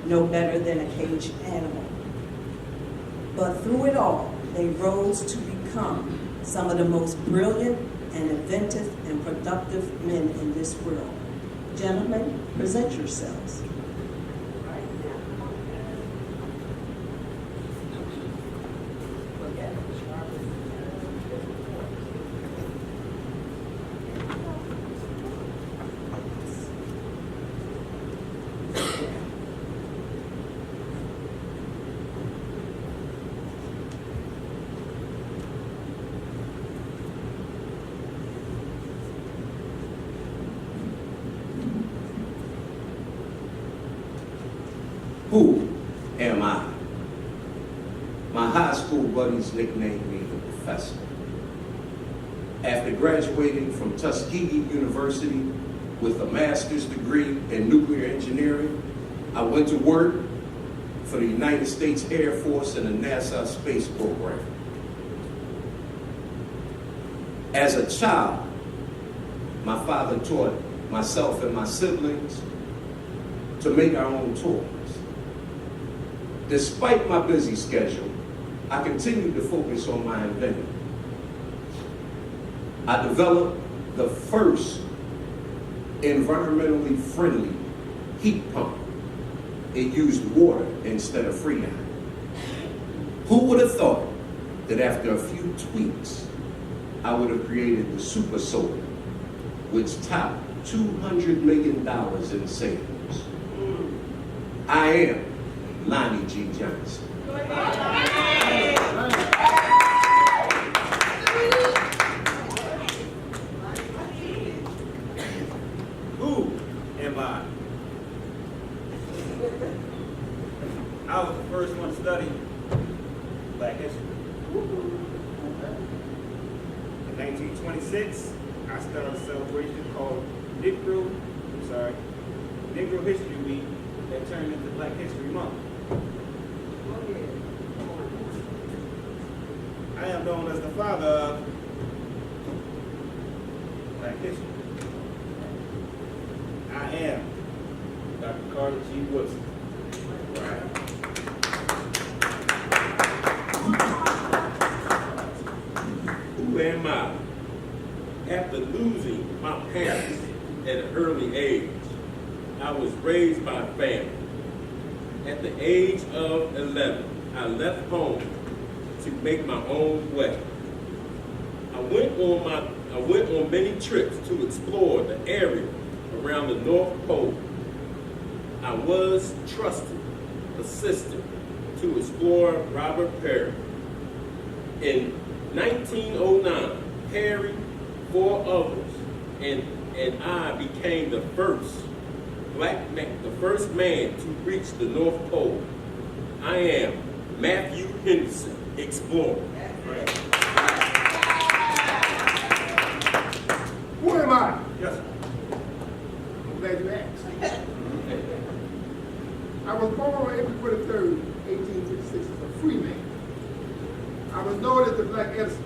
no better than a caged animal. But through it all, they rose to become some of the most brilliant and inventive and productive men in this world. Gentlemen, present yourselves. Who am I? My high school buddies nicknamed me the Professor. After graduating from Tuskegee University with a master's degree in nuclear engineering, I went to work for the United States Air Force and the NASA space program. As a child, my father taught myself and my siblings to make our own toys. Despite my busy schedule, I continued to focus on my invention. I developed the first environmentally friendly heat pump. It used water instead of freon. Who would have thought that after a few tweaks, I would have created the Super Solar, which topped $200 million in sales. I am Lonnie G. Johnson. Who am I? I was the first one to study Black history. In 1926, I started a celebration called Negro History Week that turned into Black History Month. I am known as the father of Black history. I am Dr. Carter G. Woodson. Who am I? After losing my parents at an early age, I was raised by a family. At the age of 11, I left home to make my own way. I went on many trips to explore the area around the North Pole. I was trusted assistant to explore Robert Peary. In 1909, Peary, 4 others, and I became the first man to reach the North Pole. I am Matthew Henderson, explorer. Who am I? Yes, sir. I'm glad you asked. I was born on April 23rd, 1856 as a free man. I was known as the Black Edison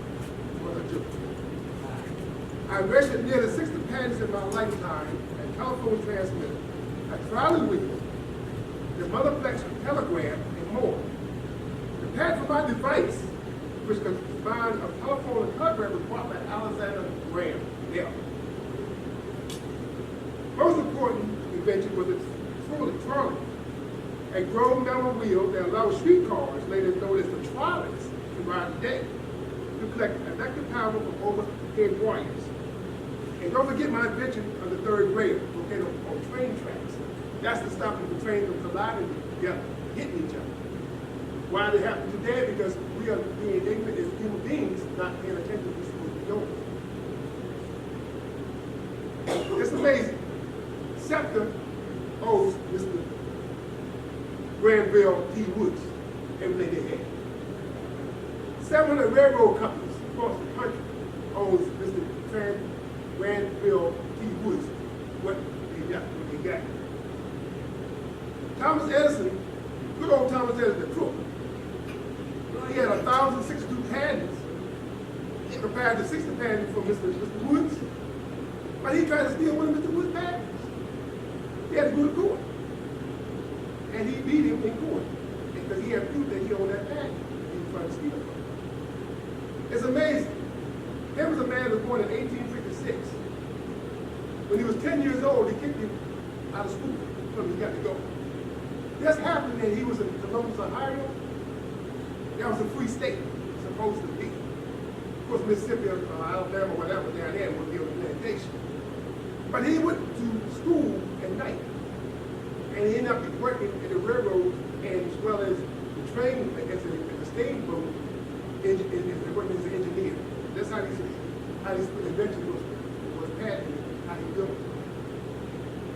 for the joke. I registered nearly 60 patents in my lifetime and telephone transmitter, a trolley wheel, the multiplex telegram, and more. The patent for my device, which combined a telephone and telegram, was bought by Alexander Graham Bell. Most important invention was its trolley, a grown metal wheel that allowed streetcars, later known as the trolleys, to ride today, to collect electric power from overhead wires. And don't forget my invention of the third rail, located on train tracks. That's to stop the trains from colliding together, hitting each other. Why they happen today? Because we are being ignorant as human beings, not paying attention to what's supposed to be doing. It's amazing. SEPTA owes Mr. Granville T. Woods everything they had. 700 railroad companies across the country owes Mr. Granville T. Woods what they got. Thomas Edison, good old Thomas Edison, the crook. He had 1,062 patents compared to 60 patents from Mr. Woods. But he tried to steal one of Mr. Woods' patents. He had to go to court. and he beat him in court because he had proof that he owned that patent. He was trying to steal it from him. It's amazing. There was a man who was born in 1856. When he was 10 years old, he kicked him out of school. So he got to go. This happened that he was in Columbus, Ohio. That was a free state, supposed to be. Of course, Mississippi, Alabama, whatever, down there would be a plantation. But he went to school at night. And he ended up working in the railroad and as well as the train, as a steamboat, working as an engineer. That's how his invention was patented, how he built it.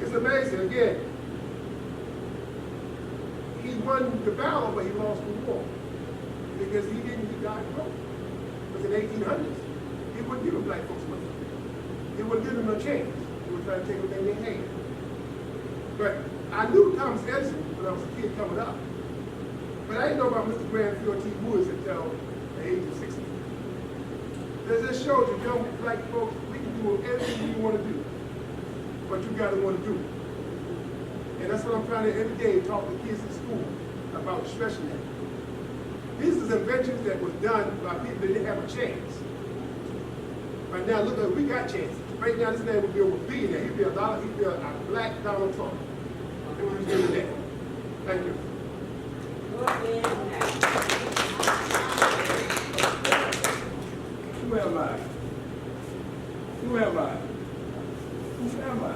It's amazing. Again, he won the battle, but he lost the war. Because he died broke. It was in the 1800s. He wouldn't give black folks money. He wouldn't give them no change. He would try to take everything they had. But I knew Thomas Edison when I was a kid coming up. But I didn't know about Mr. Granfield T. Woods until the age of 60. This just shows you, young black folks, we can do everything we want to do. But you got to want to do it. And that's what I'm trying to every day talk to kids in school about, stressing that. These are inventions that was done by people that didn't have a chance. Right now, look, we got chances. Right now, this man would be over a billionaire. He'd be a black Donald Trump. And we was doing that. Thank you. Who am I? Who am I? Who am I?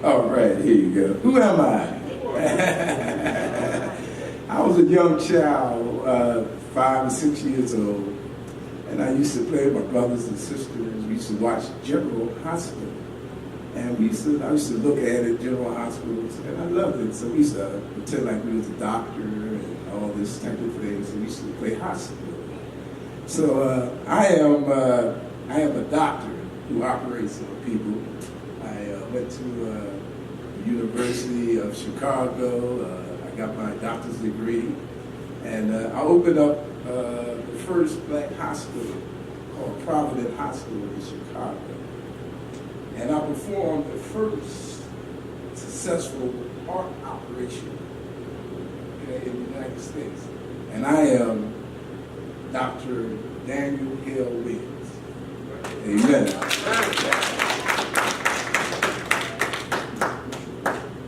All right, here you go. Who am I? I was a young child, 5 and 6 years old, and I used to play with my brothers and sisters. We used to watch General Hospital, and I used to look at it, General Hospitals, and I loved it. So we used to pretend like we was a doctor and all this type of things, and we used to play hospital. So I am a doctor who operates on people. I went to the University of Chicago. I got my doctor's degree, and I opened up the first black hospital called Providence Hospital in Chicago. And I performed the first successful heart operation in the United States. And I am Dr. Daniel Hale Williams. Amen.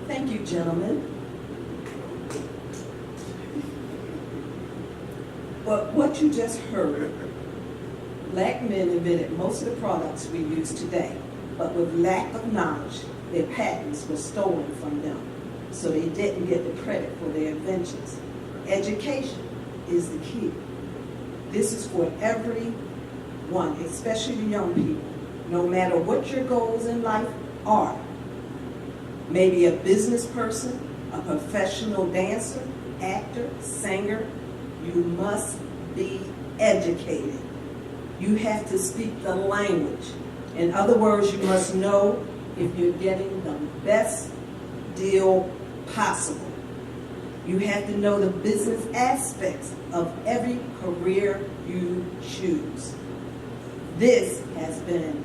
Thank you, gentlemen. But what you just heard, black men invented most of the products we use today, but with lack of knowledge, their patents were stolen from them, so they didn't get the credit for their inventions. Education is the key. This is for everyone, especially the young people, no matter what your goals in life are. Maybe a business person, a professional dancer, actor, singer, you must be educated. You have to speak the language. In other words, you must know if you're getting the best deal possible. You have to know the business aspects of every career you choose. This has been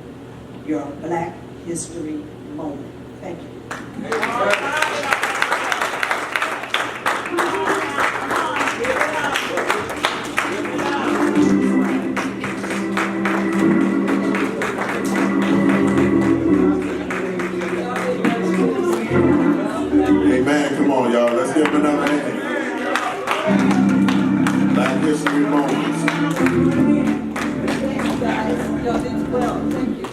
your Black History Moment. Thank you. Amen. Come on, y'all. Let's give him another hand. Black History Moments. Thank you, guys. Y'all did well. Thank you.